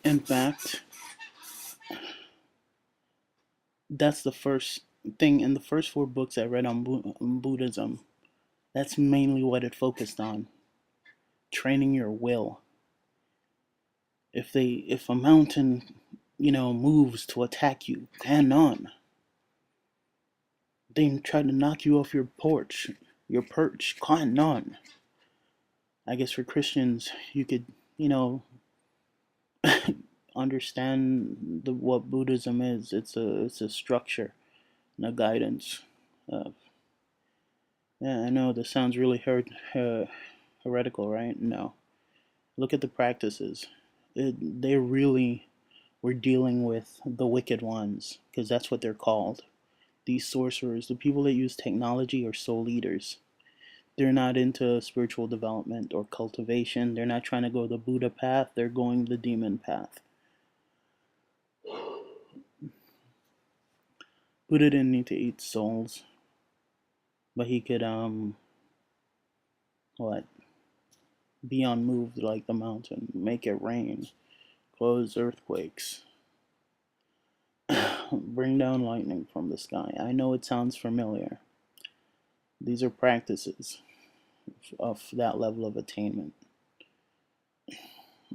In fact, that's the first thing in the first four books I read on Buddhism. That's mainly what it focused on: training your will. If a mountain, moves to attack you, hang on. They try to knock you off your perch, hang on. I guess for Christians, you could, you know, understand what Buddhism is. It's a structure and a guidance. Uh, yeah, I know this sounds really heretical, right? No, look at the practices. They really were dealing with the wicked ones, because that's what they're called. These sorcerers, the people that use technology, are soul eaters. They're not into spiritual development or cultivation. They're not trying to go the Buddha path. They're going the demon path. Buddha didn't need to eat souls, but he could what be unmoved like the mountain, make it rain, cause earthquakes, bring down lightning from the sky. I know it sounds familiar. These are practices of that level of attainment.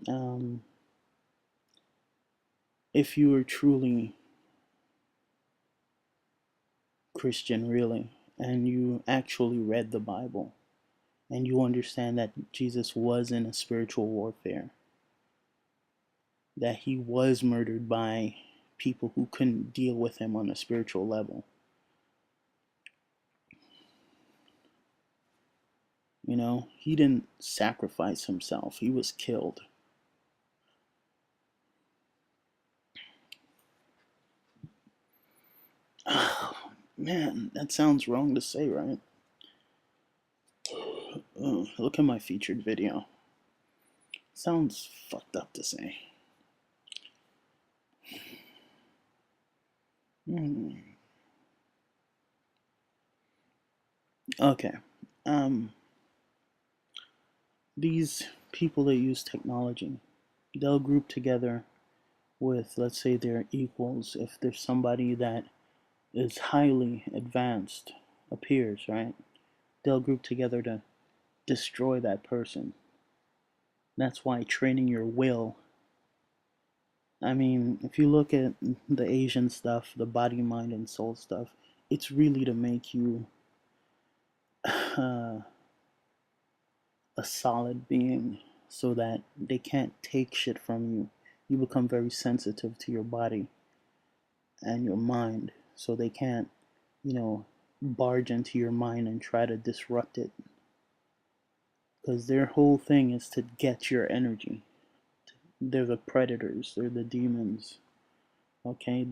Um, if you are truly Christian, really, and you actually read the Bible, and you understand that Jesus was in a spiritual warfare, that he was murdered by people who couldn't deal with him on a spiritual level. He didn't sacrifice himself, he was killed. Oh, man, that sounds wrong to say, right? Look at my featured video. Sounds fucked up to say. Hmm. Okay. Um, these people that use technology, they'll group together with, let's say, their equals. If there's somebody that is highly advanced appears, right? They'll group together to destroy that person. That's why training your will. I mean, if you look at the Asian stuff, the body, mind, and soul stuff, it's really to make you uh, a solid being so that they can't take shit from you. You become very sensitive to your body and your mind, so they can't, you know, barge into your mind and try to disrupt it. Because their whole thing is to get your energy. They're the predators, they're the demons. Okay,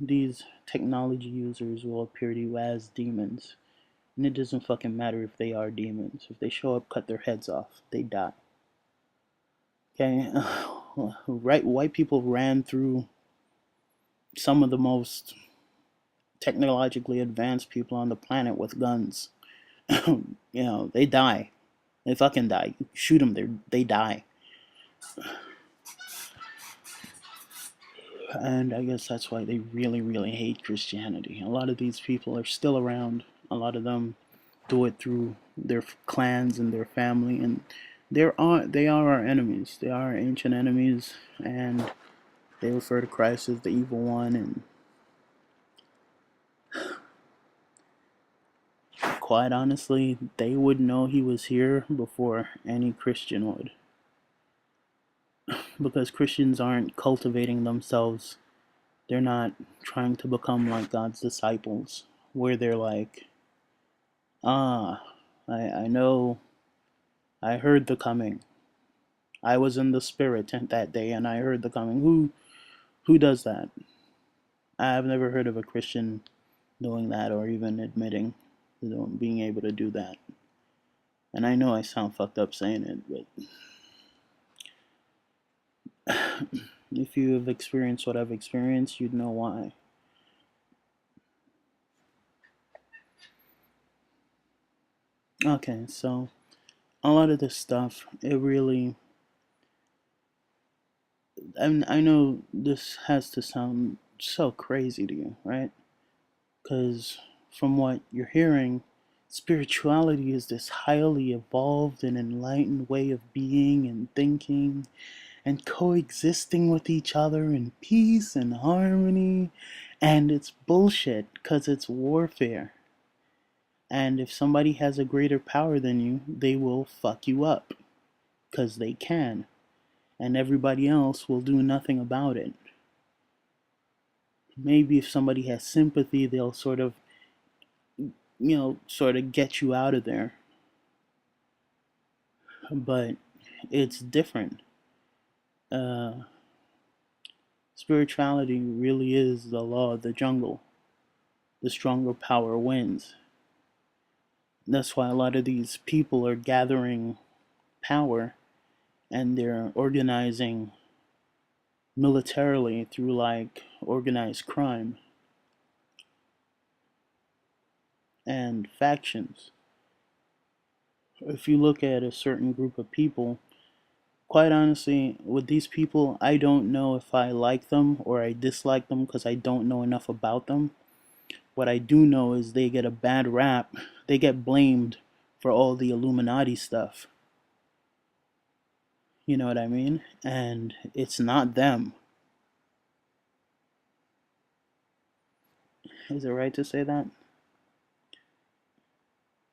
these technology users will appear to you as demons. And it doesn't fucking matter if they are demons. If they show up, cut their heads off, they die. Okay, right? White people ran through some of the most technologically advanced people on the planet with guns. They die. They fucking die. You shoot them, they die. And I guess that's why they really, really hate Christianity. A lot of these people are still around. A lot of them do it through their clans and their family, and they are our enemies. They are our ancient enemies, and they refer to Christ as the evil one. And quite honestly, they would know he was here before any Christian would, because Christians aren't cultivating themselves. They're not trying to become like God's disciples, where they're like, ah, I know, I heard the coming. I was in the spirit that day, and I heard the coming. Who does that? I've never heard of a Christian doing that, or even admitting being able to do that. And I know I sound fucked up saying it, but if you have experienced what I've experienced, you'd know why. Okay, so a lot of this stuff, it really, I know this has to sound so crazy to you, right? Because from what you're hearing, spirituality is this highly evolved and enlightened way of being and thinking and coexisting with each other in peace and harmony. And it's bullshit because it's warfare. And if somebody has a greater power than you, they will fuck you up because they can. And everybody else will do nothing about it. Maybe if somebody has sympathy, they'll sort of get you out of there. But it's different. Uh, Spirituality really is the law of the jungle. The stronger power wins. That's why a lot of these people are gathering power and they're organizing militarily through like organized crime and factions. If you look at a certain group of people, quite honestly, with these people, I don't know if I like them or I dislike them because I don't know enough about them. What I do know is they get a bad rap. They get blamed for all the Illuminati stuff. You know what I mean? And it's not them. Is it right to say that?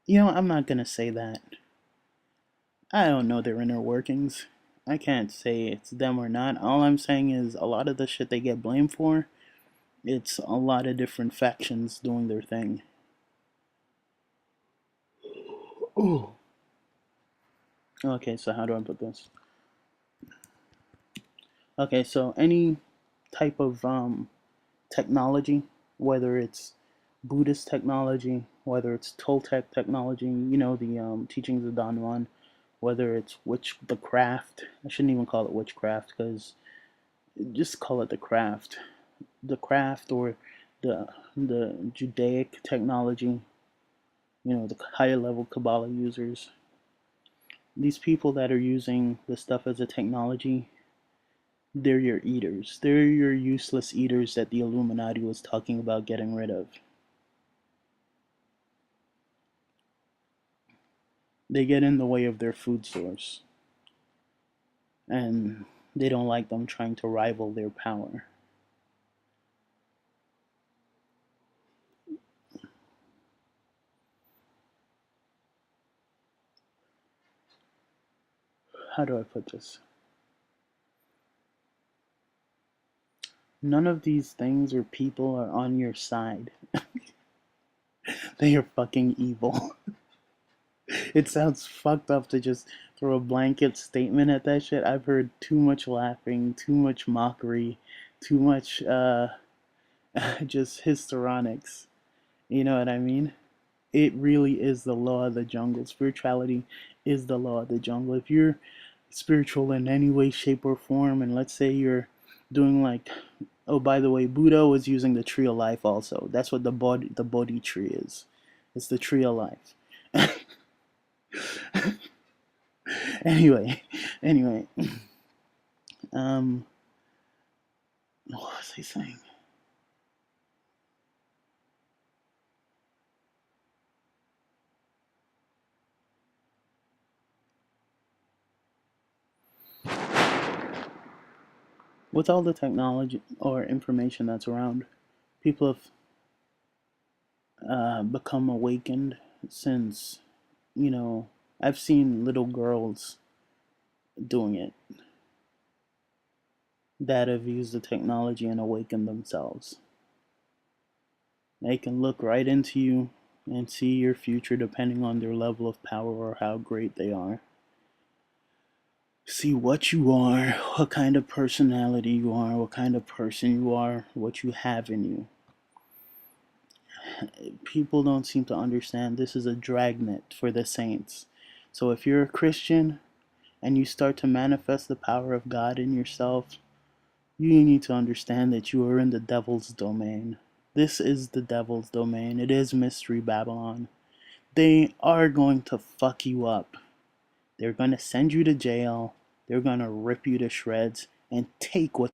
I'm not gonna say that. I don't know their inner workings. I can't say it's them or not. All I'm saying is a lot of the shit they get blamed for, it's a lot of different factions doing their thing. Oh. Okay, so how do I put this? Okay, so any type of technology, whether it's Buddhist technology, whether it's Toltec technology, the teachings of Don Juan, whether it's the craft. I shouldn't even call it witchcraft because just call it the craft, or the Judaic technology. The higher level Kabbalah users. These people that are using this stuff as a technology, they're your eaters. They're your useless eaters that the Illuminati was talking about getting rid of. They get in the way of their food source, and they don't like them trying to rival their power. How do I put this? None of these things or people are on your side. They are fucking evil. It sounds fucked up to just throw a blanket statement at that shit. I've heard too much laughing, too much mockery, too much just histrionics. You know what I mean? It really is the law of the jungle. Spirituality is the law of the jungle. If you're spiritual in any way, shape, or form, and let's say you're doing like, oh, by the way, Buddha was using the tree of life also. That's what the Bodhi tree is. It's the tree of life. anyway, anyway, um, what was I saying? With all the technology or information that's around, people have become awakened since, you know, I've seen little girls doing it that have used the technology and awakened themselves. They can look right into you and see your future depending on their level of power or how great they are. See what you are, what kind of personality you are, what kind of person you are, what you have in you. People don't seem to understand this is a dragnet for the saints. So if you're a Christian and you start to manifest the power of God in yourself, you need to understand that you are in the devil's domain. This is the devil's domain. It is Mystery Babylon. They are going to fuck you up. They're going to send you to jail. They're going to rip you to shreds. and take what